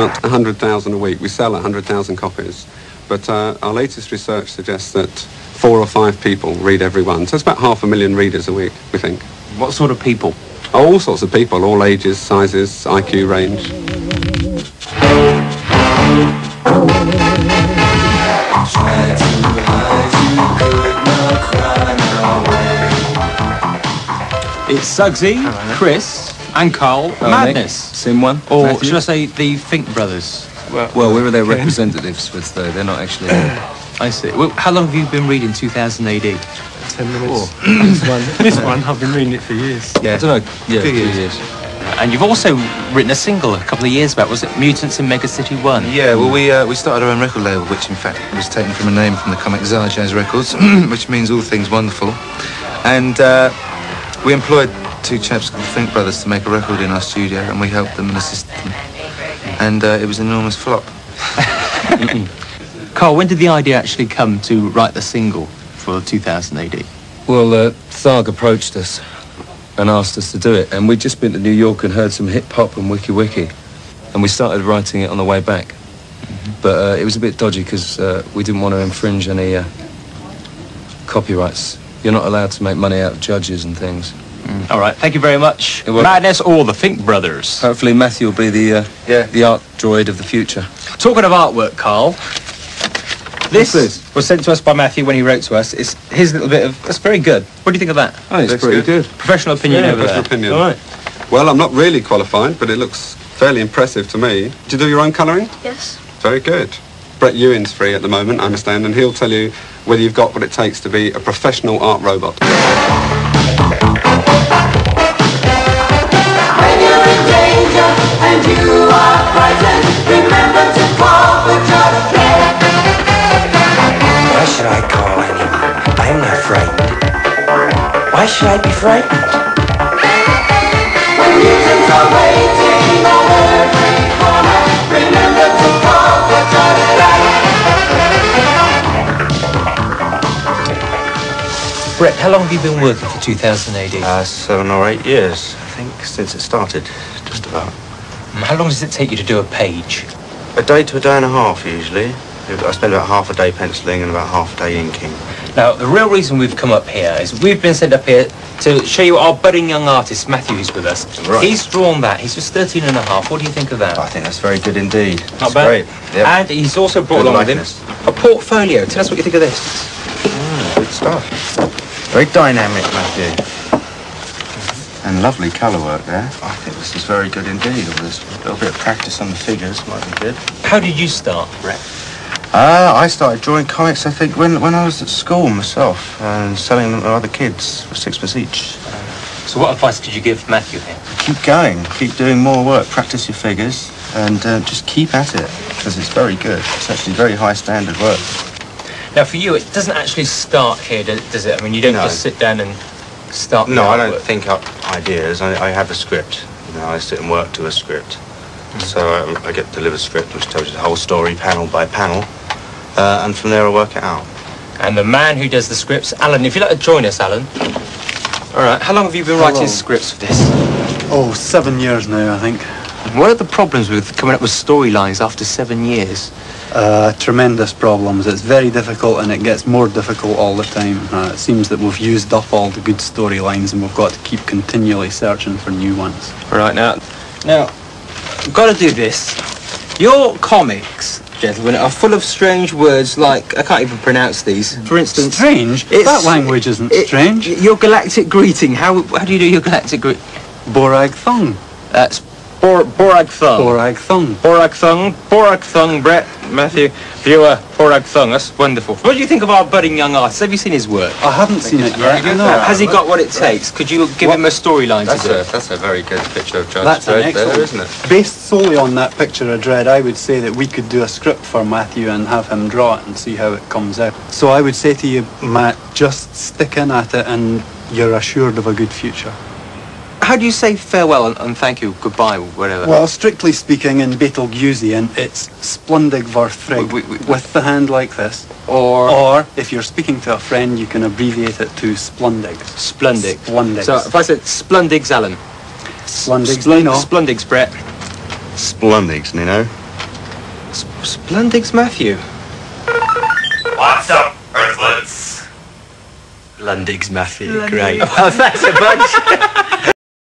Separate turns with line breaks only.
about 100,000 a week. We sell 100,000 copies. But our latest research suggests that 4 or 5 people read every one. So it's about 500,000 readers a week, we think.
What sort of people?
Oh, all sorts of people, all ages, sizes, IQ range.
It's Suggsy, Chris, and Carl. Madness.
Same one.
Or
Matthew?
should I say the Fink Brothers?
Well, we were their representatives, but they're not actually.
I see. Well, how long have you been reading 2000 AD?
10 minutes. This one, I've been reading it for years.
Yeah. I don't know. Yeah, 2 years.
And you've also written a single a couple of years back. Was it Mutants in Mega City 1?
Yeah, well, we started our own record label, which in fact was taken from a name from the comic Czar Jazz Records, which means all things wonderful. And we employed 2 chaps called Fink Brothers to make a record in our studio, and we helped them and assisted them. And it was an enormous flop.
Carl, when did the idea actually come to write the single for 2000 AD?
Well, Tharg approached us and asked us to do it, and we'd just been to New York and heard some hip-hop and wiki-wiki, and we started writing it on the way back. But it was a bit dodgy because we didn't want to infringe any copyrights. You're not allowed to make money out of judges and things.
All right, thank you very much. Madness or the Fink Brothers?
Hopefully Matthew will be the art droid of the future.
Talking of artwork, Carl, this was sent to us by Matthew when he wrote to us. It's his little bit of... That's very good. What do you think of that?
I think it's pretty good.
Professional opinion over there.
Professional opinion.
All right.
Well, I'm not really qualified, but it looks fairly impressive to me. Do you do your own colouring?
Yes.
Very good. Brett Ewan's free at the moment, I understand, and he'll tell you whether you've got what it takes to be a professional art robot.
When you're in danger and you are frightened, remember to call for Judge Dredd.
Why should I call anyone? I'm not frightened. Why should I be frightened?
When mutants are waiting on every corner, remember to call for Judge Dredd.
Brett, how long have you been working for 2000 AD?
7 or 8 years, I think, since it started, just about.
How long does it take you to do a page?
A day to a day and a half, usually. I spend about half a day penciling and about half a day inking.
Now, the real reason we've come up here is we've been sent up here to show you our budding young artist, Matthew, who's with us.
Right.
He's drawn that. He's just 13 and a half. What do you think of that?
I think that's very good indeed.
Not
That's
bad.
great. Yep.
And he's also brought
Good
along with him
likeness.
a portfolio. Tell us what you think of this.
Good stuff. Very dynamic, Matthew. And lovely colour work there. I think this is very good indeed. With this little bit of practice on the figures might be good.
How did you start, Brett?
I started drawing comics, I think, when I was at school myself and selling them to other kids for 6 each.
So what advice could you give Matthew here?
Keep going, keep doing more work, practice your figures, and just keep at it, because it's very good. It's actually very high standard work.
Now, for you, it doesn't actually start here, does it? I mean, you don't just sit down and start the
No, I
artwork.
don't think up ideas. I have a script. You know, I sit and work to a script. So I get delivered a script which tells you the whole story, panel by panel, and from there I work it out.
And the man who does the scripts, Alan, if you'd like to join us, Alan. All right, how long have you been writing scripts for this?
Oh, 7 years now, I think.
What are the problems with coming up with storylines after 7 years?
Tremendous problems. It's very difficult and it gets more difficult all the time. It seems that we've used up all the good storylines and we've got to keep continually searching for new ones.
All right, now, I've got to do this. Your comics, gentlemen, are full of strange words like, I can't even pronounce these. For instance...
Strange? That language isn't strange.
Your galactic greeting, how do you do your galactic greeting?
Borag Thung.
That's Borag Thung.
Borag Thung.
Borag Thung. Borag Thung, Brett, Matthew, viewer, Borag Thung. That's wonderful. What do you think of our budding young artist? Have you seen his work?
I haven't seen it yet.
No. Has he got what it takes? Could you give him a storyline to do?
That's a very good picture of Judge
That's an
Dredd
excellent,
there, isn't it?
Based solely on that picture of Dredd, I would say that we could do a script for Matthew and have him draw it and see how it comes out. So I would say to you, Matt, just stick in at it and you're assured of a good future.
How do you say farewell and thank you, goodbye, or whatever?
Well, strictly speaking, in Betelgeusean, it's Splundig Varthrig, with the hand like this. Or, if you're speaking to a friend, you can abbreviate it to Splundig.
Splundig.
Splundig.
So if I said Splundigs, Alan.
Splundigs, Nino.
Splundigs, Brett.
Splundigs, Nino.
Blundig's Matthew.
What's up, Earthlets?
Lundig's Matthew, great.
Oh, thanks a bunch.